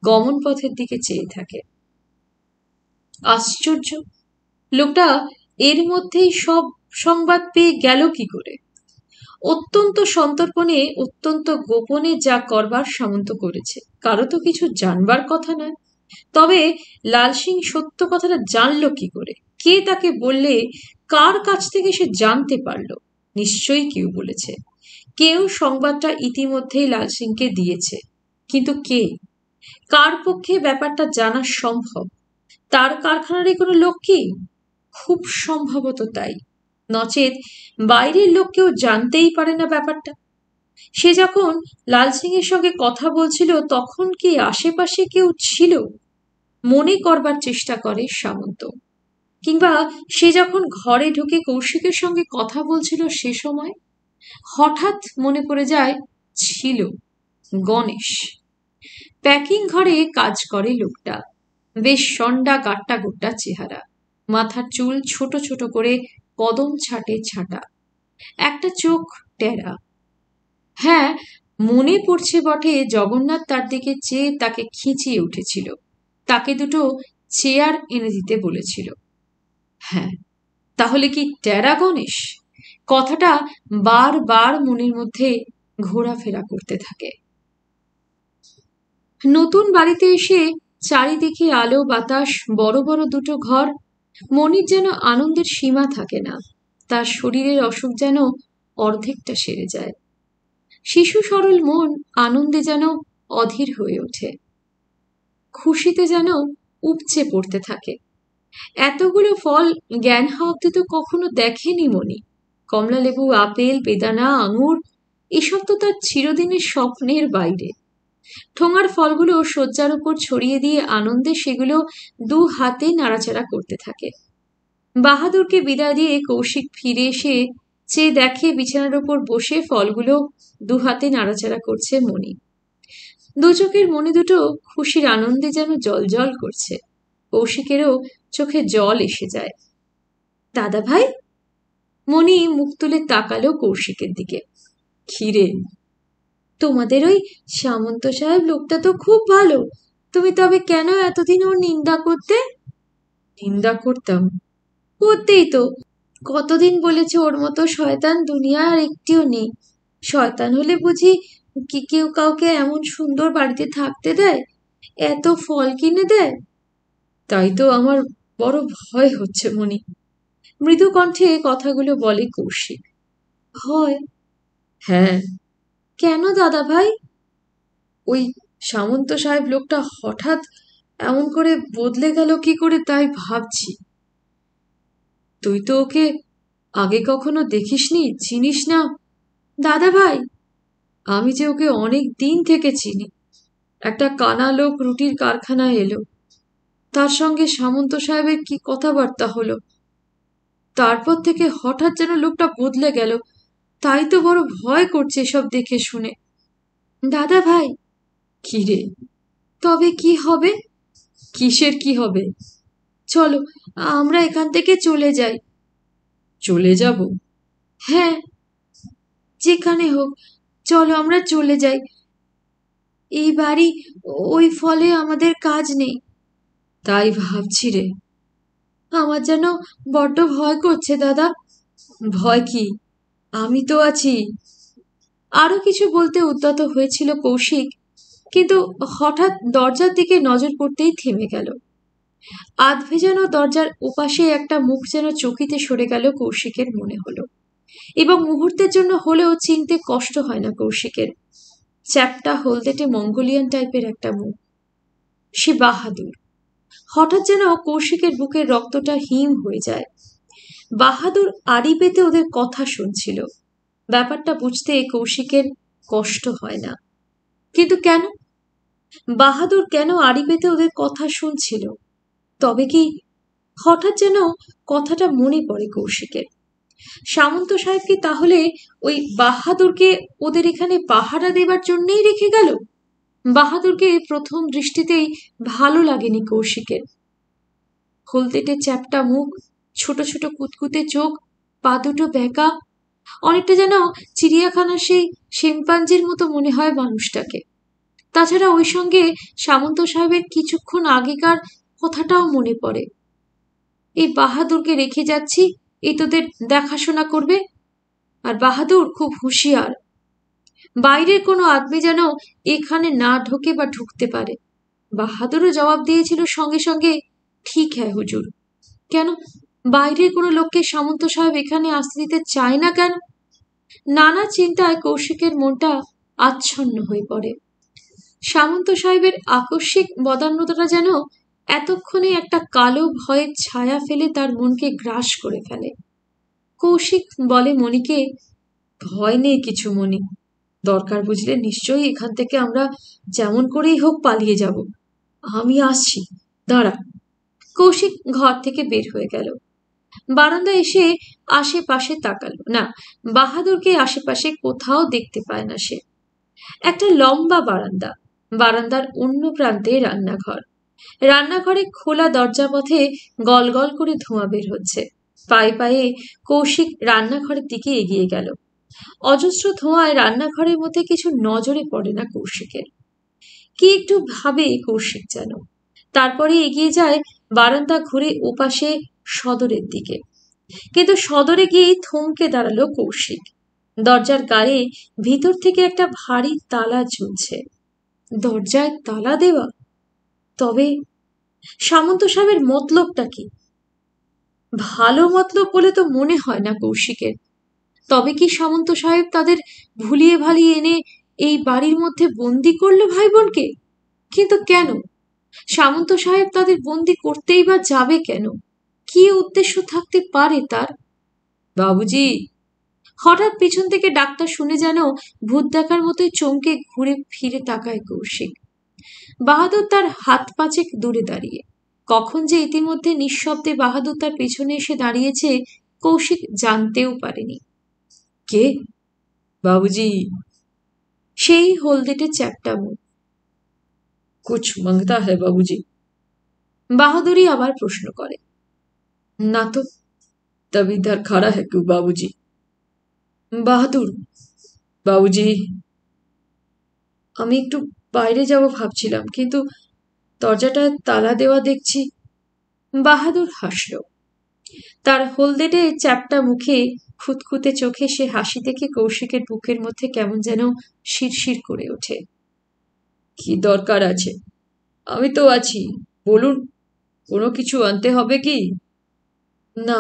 গমন পথের দিকে চেয়ে থাকে। আশ্চর্য, লোকটা এর মধ্যেই সব সংবাদ পেয়ে গেল কি করে? অত্যন্ত সন্তর্পণে, অত্যন্ত গোপনে যা করবার সামন্ত করেছে, কারো তো কিছু জানবার কথা নয়। তবে লাল সিং সত্য কথাটা জানলো কি করে? কে তাকে বললে? কার কাছ থেকে সে জানতে পারলো? নিশ্চয়ই কেউ বলেছে। কেউ সংবাদটা ইতিমধ্যেই লাল সিংকে দিয়েছে। কিন্তু কে? কার পক্ষে ব্যাপারটা জানা সম্ভব? তার কারখানারই কোনো লোক কি? খুব সম্ভবত তাই। নচেত বাইরের লোক কেউ জানতেই পারে না ব্যাপারটা। সে যখন লাল সিং এর সঙ্গে কথা বলছিল তখন কি আশেপাশে কেউ ছিল? মনে করবার চেষ্টা করে সামন্ত। কিংবা সে যখন ঘরে ঢুকে কৌশিকের সঙ্গে কথা বলছিল সে সময় হঠাৎ মনে পড়ে যায়, ছিল গণেশ। প্যাকিং ঘরে কাজ করে লোকটা। বেশ সন্ডা গাট্টা গোট্টা চেহারা, মাথার চুল ছোট ছোট করে কদম ছাটে ছাটা, একটা চোখ টেরা। হ্যাঁ, মনে পড়ছে বটে, জগন্নাথ তার দিকে চেয়ে তাকে খিঁচিয়ে উঠেছিল, তাকে দুটো চেয়ার এনে দিতে বলেছিল। হ্যাঁ, তাহলে কি টেরা গণেশ? কথাটা বারবার মনের মধ্যে ঘোরাফেরা করতে থাকে। নতুন বাড়িতে এসে চারিদিকে আলো বাতাস, বড় বড় দুটো ঘর, মনির যেন আনন্দের সীমা থাকে না। তার শরীরের অসুখ যেন অর্ধেকটা সেরে যায়। শিশু সরল মন আনন্দে যেন অধীর হয়ে ওঠে, খুশিতে যেন উপচে পড়তে থাকে। এতগুলো ফল জ্ঞান হওয়া অব্দি তো কখনো দেখেনি মনি। কমলা লেবু, আপেল, বেদানা, আঙুর, এসব তো তার চিরদিনের স্বপ্নের বাইরে। ঠোঙার ফলগুলো শয্যার উপর ছড়িয়ে দিয়ে আনন্দে সেগুলো দু হাতে নাড়াচাড়া করতে থাকে। বাহাদুরকে বিদায় দিয়ে কৌশিক ফিরে এসে চেয়ে দেখে বিছানার উপর বসে ফলগুলো দু হাতে নাড়াচাড়া করছে মনি। দু চোখের মনি দুটো খুশির আনন্দে যেন জল জল করছে। কৌশিকেরও চোখে জল এসে যায়। দাদা ভাই? মনি মুখ তুলে তাকালো কৌশিকের দিকে। খিরে, তোমাদের ওই সামন্ত সাহেব লোকটা তো খুব ভালো, তুমি তবে কেন এতদিন ওর নিন্দা করতে? নিন্দা করতাম? করতেই তো। কতদিন বলেছে ওর মতো শয়তান দুনিয়া আর একটিও নেই। শয়তান হলে বুঝি কি কেউ কাউকে এমন সুন্দর বাড়িতে থাকতে দেয়, এত ফল কিনে দেয়? তাই তো আমার বড় ভয় হচ্ছে মনি। মৃদু কণ্ঠে কথাগুলো বলে কৌশিক। ভয়? হ্যাঁ। কেন দাদা ভাই? ওই সামন্ত সাহেব লোকটা হঠাৎ এমন করে বদলে গেল কি করে তাই ভাবছি। তুই তো ওকে আগে কখনো দেখিসনি, চিনিস না? দাদা ভাই, আমি যে ওকে অনেক দিন থেকে চিনি। একটা কানা লোক রুটির কারখানায় এলো, তার সঙ্গে সামন্ত সাহেবের কি কথাবার্তা হলো, তারপর থেকে হঠাৎ যেন লোকটা বদলে গেল। তাই তো বড় ভয় করছে এসব দেখে শুনে। দাদা ভাই। কি রে? তবে কি হবে? কিসের কি হবে? চলো, আমরা এখান থেকে চলে যাই। চলে যাব? হ্যাঁ, যেখানে হোক, চলো আমরা চলে যাই। এই বাড়ি, ওই ফলে আমাদের কাজ নেই। তাই ভাবছি রে। আমার যেন বড্ড ভয় করছে দাদা। ভয় কি? আমি তো আছি। আরো কিছু বলতে উদ্যত হয়েছিল কৌশিক, কিন্তু হঠাৎ দরজার দিকে নজর পড়তেই থেমে গেল। আধ ভেজানো দরজার ওপাশে একটা মুখ যেন চকিতে সরে গেল কৌশিকের মনে হলো। এবং মুহূর্তের জন্য হলেও চিনতে কষ্ট হয় না কৌশিকের। চ্যাপ্টা হলদেটে মঙ্গোলিয়ান টাইপের একটা মুখ। সে বাহাদুর। হঠাৎ যেন কৌশিকের বুকের রক্তটা হিম হয়ে যায়। বাহাদুর আড়ি পেতে ওদের কথা শুনছিল। ব্যাপারটা বুঝতে কৌশিকের কষ্ট হয় না। কিন্তু কেন? বাহাদুর কেন আড়ি পেতে ওদের কথা শুনছিল? তবে কি? হঠাৎ যেন কথাটা মনে পড়ে কৌশিকের। সামন্ত সাহেব কি তাহলে ওই বাহাদুরকে ওদের এখানে পাহারা দেবার জন্যই রেখে গেল? বাহাদুরকে প্রথম দৃষ্টিতেই ভালো লাগেনি কৌশিকের। হলদেটে চ্যাপ্টা মুখ, ছোট ছোট কুতকুতে চোখ, পা দুটো বেঁকা, অনেকটা যেন চিড়িয়াখানার সেই শিম্পাঞ্জির মতো মনে হয় মানুষটাকে। তাছাড়া ওই সঙ্গে সামন্ত সাহেবের কিছুক্ষণ আগেকার কথাটাও মনে পড়ে। এই বাহাদুরকে রেখে যাচ্ছি, এই তোদের দেখাশোনা করবে। আর বাহাদুর খুব হুঁশিয়ার, বাইরের কোনো আদমি যেন এখানে না ঢোকে বা ঢুকতে পারে। বাহাদুরও জবাব দিয়েছিল সঙ্গে সঙ্গে, ঠিক হ্যাঁ হুজুর। কেন বাইরের কোনো লোককে সামন্ত সাহেব এখানে আসতে দিতে চায় না কেন? নানা চিন্তায় কৌশিকের মনটা আচ্ছন্ন হয়ে পড়ে। সামন্ত সাহেবের আকস্মিক বদান্যতাটা যেন এতক্ষণে একটা কালো ভয়ের ছায়া ফেলে তার মনকে গ্রাস করে ফেলে। কৌশিক বলে মণিকে, ভয় নেই কিছু মণি, দরকার বুঝলে নিশ্চয়ই এখান থেকে আমরা যেমন করেই হোক পালিয়ে যাব। আমি আসছি, দাঁড়া। কৌশিক ঘর থেকে বের হয়ে গেল। বারান্দা এসে আশেপাশে তাকালো না, বাহাদুরকে আশেপাশে কোথাও দেখতে পায় না সে। একটা লম্বা বারান্দা, বারান্দার অন্য প্রান্তে রান্নাঘর। রান্নাঘরে খোলা দরজা পথে গল গল করে ধোঁয়া বের হচ্ছে। পায়ে পায়ে কৌশিক রান্নাঘরের দিকে এগিয়ে গেল। অজস্র ধোঁয়ায় রান্নাঘরের মধ্যে কিছু নজরে পড়ে না কৌশিকের। কি একটু ভাবে কৌশিক যেন, তারপরে এগিয়ে যায় বারান্দা ঘুরে ওপাশে সদরের দিকে। কিন্তু সদরে গিয়েই থমকে দাঁড়ালো কৌশিক। দরজার গায়ে ভিতর থেকে একটা ভারী তালা ঝুলছে। দরজায় তালা দেওয়া? তবে সামন্ত সাহেবের মতলবটা কি? ভালো মতলব বলে তো মনে হয় না কৌশিকের। তবে কি সামন্ত সাহেব তাদের ভুলিয়ে ভালিয়ে এনে এই বাড়ির মধ্যে বন্দি করলো ভাই বোনকে? কিন্তু কেন? সামন্ত সাহেব তাদের বন্দি করতেই বা যাবে কেন? কি উদ্দেশ্য থাকতে পারে তার? বাবুজি! হঠাৎ পিছন থেকে ডাকটা শুনে যেন ভূত দেখার মতোই চমকে ঘুরে ফিরে তাকায় কৌশিক। বাহাদুর তার হাত পাঁচেক দূরে দাঁড়িয়ে। কখন যে ইতিমধ্যে নিঃশব্দে বাহাদুর তার পেছনে এসে দাঁড়িয়েছে কৌশিক জানতেও পারেনি। কে? বাবুজি! সেই হলদেটে চ্যাপ্টা মুখ। কুছ মাংতা হ্যায় বাবুজি? বাহাদুরই আবার প্রশ্ন করে। না তো। তব ইধর খড়া হ্যায় ক্যু বাবুজি? বাহাদুর, বাবুজি, আমি একটু বাইরে যাব ভাবছিলাম, কিন্তু দরজাটায় তালা দেওয়া দেখছি। বাহাদুর হাসল। তার হলদেটে চ্যাপ্টা মুখে খুঁতখুঁতে চোখে সে হাসি দেখে কৌশিকের বুকের মধ্যে কেমন যেন শিরশির করে ওঠে। কি দরকার আছে? আমি তো আছি, বলুন। কোনো কিছু আনতে হবে কি? না।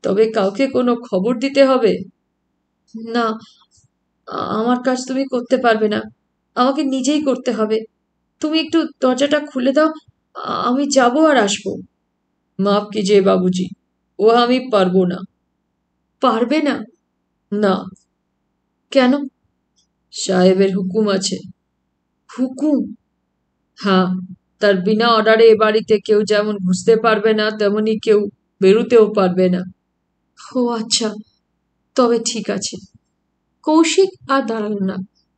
তবে কাউকে কোনো খবর দিতে হবে? না, আমার কাজ তুমি করতে পারবে না, আমাকে নিজেই করতে হবে। তুমি একটু দরজাটা খুলে দাও, আমি যাব আর আসবো। মাফ কিজিয়ে বাবুজি, ও আমি পারবো না। পারবে না? না। কেন? সাহেবের হুকুম আছে। হুকুম? হ্যাঁ, তার বিনা অর্ডারে এ বাড়িতে কেউ যেমন ঘুষতে পারবে না, তেমনি কেউ বেরুতেও পারবে না। ও আচ্ছা, তবে ঠিক আছে। কৌশিক আর দাঁড়াল না,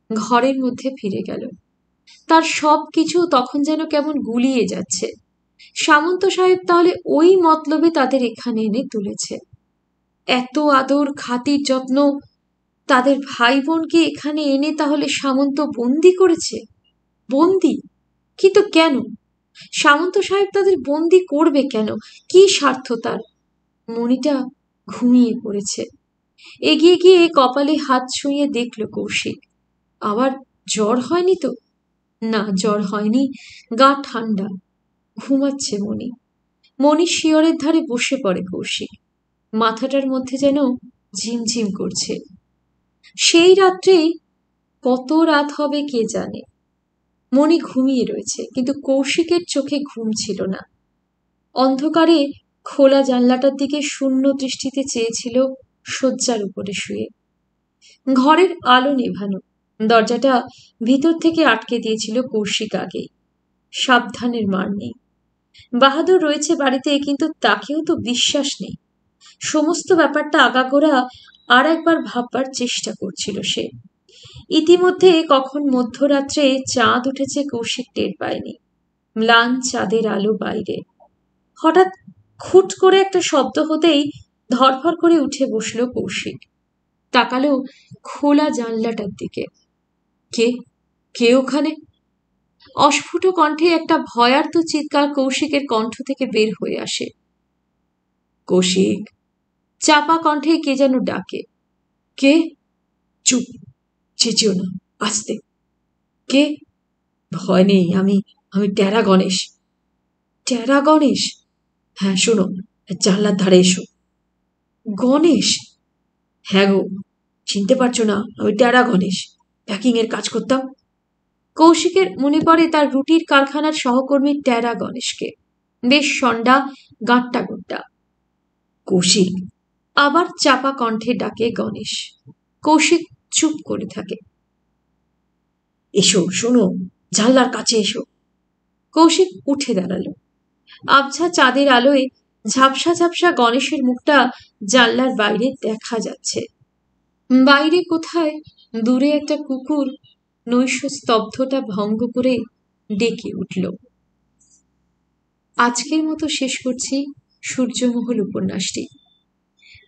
ঘরের মধ্যে ফিরে গেল। তার সব কিছু তখন যেন কেমন গুলিয়ে যাচ্ছে। সামন্ত সাহেব তাহলে ওই মতলবে তাদের এখানে এনে তুলেছে। এত আদর খাতির যত্ন, তাদের ভাই বোনকে এখানে এনে তাহলে সামন্ত বন্দি করেছে। বন্দি? কিন্তু কেন? সামন্ত সাহেব তাদের বন্দি করবে কেন? কি স্বার্থ তার? মণিটা ঘুমিয়ে পড়েছে। এগিয়ে গিয়ে কপালে হাত ছুঁয়ে দেখল কৌশিক। আবার জ্বর হয়নি তো? না, জ্বর হয়নি, গা ঠান্ডা। ঘুমাচ্ছে মণি। মণির শিয়রের ধারে বসে পড়ে কৌশিক। মাথাটার মধ্যে যেন ঝিমঝিম করছে। সেই রাত্রেই, কত রাত হবে কে জানে, মণি ঘুমিয়ে রয়েছে, কিন্তু কৌশিকের চোখে ঘুম ছিল না। অন্ধকারে খোলা জানলাটার দিকে শূন্য দৃষ্টিতে চেয়েছিল শয্যার উপরে শুয়ে। ঘরের আলো নেভানো, দরজাটা ভিতর থেকে আটকে দিয়েছিল কৌশিক আগেই। সাবধানের মার নেই। বাহাদুর রয়েছে বাড়িতে, কিন্তু তাকেও তো বিশ্বাস নেই। সমস্ত ব্যাপারটা আগাগোড়া আর একবার ভাববার চেষ্টা করছিল সে। ইতিমধ্যে কখন মধ্যরাত্রে চাঁদ উঠেছে কৌশিক টের পায়নি। ম্লান চাঁদের আলো বাইরে,
হঠাৎ খুট করে একটা শব্দ হতেই ধরফর করে উঠে বসল কৌশিক। তাকালো খোলা জানলাটার দিকে। কে কে ওখানে? অস্ফুট কণ্ঠে একটা ভয়ার্ত চিৎকার কৌশিকের কণ্ঠ থেকে বের হয়ে আসে। কৌশিক! চাপা কণ্ঠে কে যেন ডাকে। কে? চুপ, চেঁচিও না, আস্তে। কে? ভয় নেই, আমি আমি টেরা গণেশ। টেরা গণেশ? হ্যাঁ, শোনো, জানলার ধারে এসো। গণেশ? হ্যাঁ গো, চিনতে পারছো না? আমি টেরা গণেশ, প্যাকিং এর কাজ করতাম। কৌশিকের মনে পড়ে তার রুটির কারখানার সহকর্মী টেরা গণেশকে। বেশ সন্ডা, গাঁট্টা গুট্টা। কৌশিক! আবার চাপা কণ্ঠে ডাকে গণেশ। কৌশিক চুপ করে থাকে। এসো, শোনো, জানলার কাছে এসো। কৌশিক উঠে দাঁড়ালো। আবছা চাঁদের আলোয় ঝাপসা ঝাপসা গণেশের মুখটা জানলার বাইরে দেখা যাচ্ছে। বাইরে কোথায় দূরে একটা কুকুর নৈশ স্তব্ধতা ভঙ্গ করে ডেকে উঠল। আজকের মতো শেষ করছি সূর্যমহল উপন্যাসটি।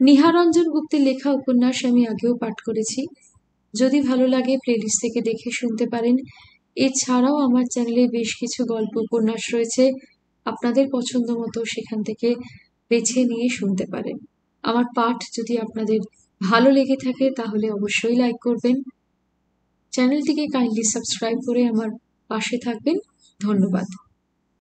নিহারঞ্জন গুপ্তের লেখা উপন্যাস আমি আগেও পাঠ করেছি। যদি ভালো লাগে প্লেলিস্ট থেকে দেখে শুনতে পারেন। এছাড়াও আমার চ্যানেলে বেশ কিছু গল্প উপন্যাস রয়েছে, আপনাদের পছন্দ মতো সেখান থেকে বেছে নিয়ে শুনতে পারেন। আমার পাঠ যদি আপনাদের ভালো লেগে থাকে তাহলে অবশ্যই লাইক করবেন, চ্যানেলটিকে কাইন্ডলি সাবস্ক্রাইব করে আমার পাশে থাকবেন। ধন্যবাদ।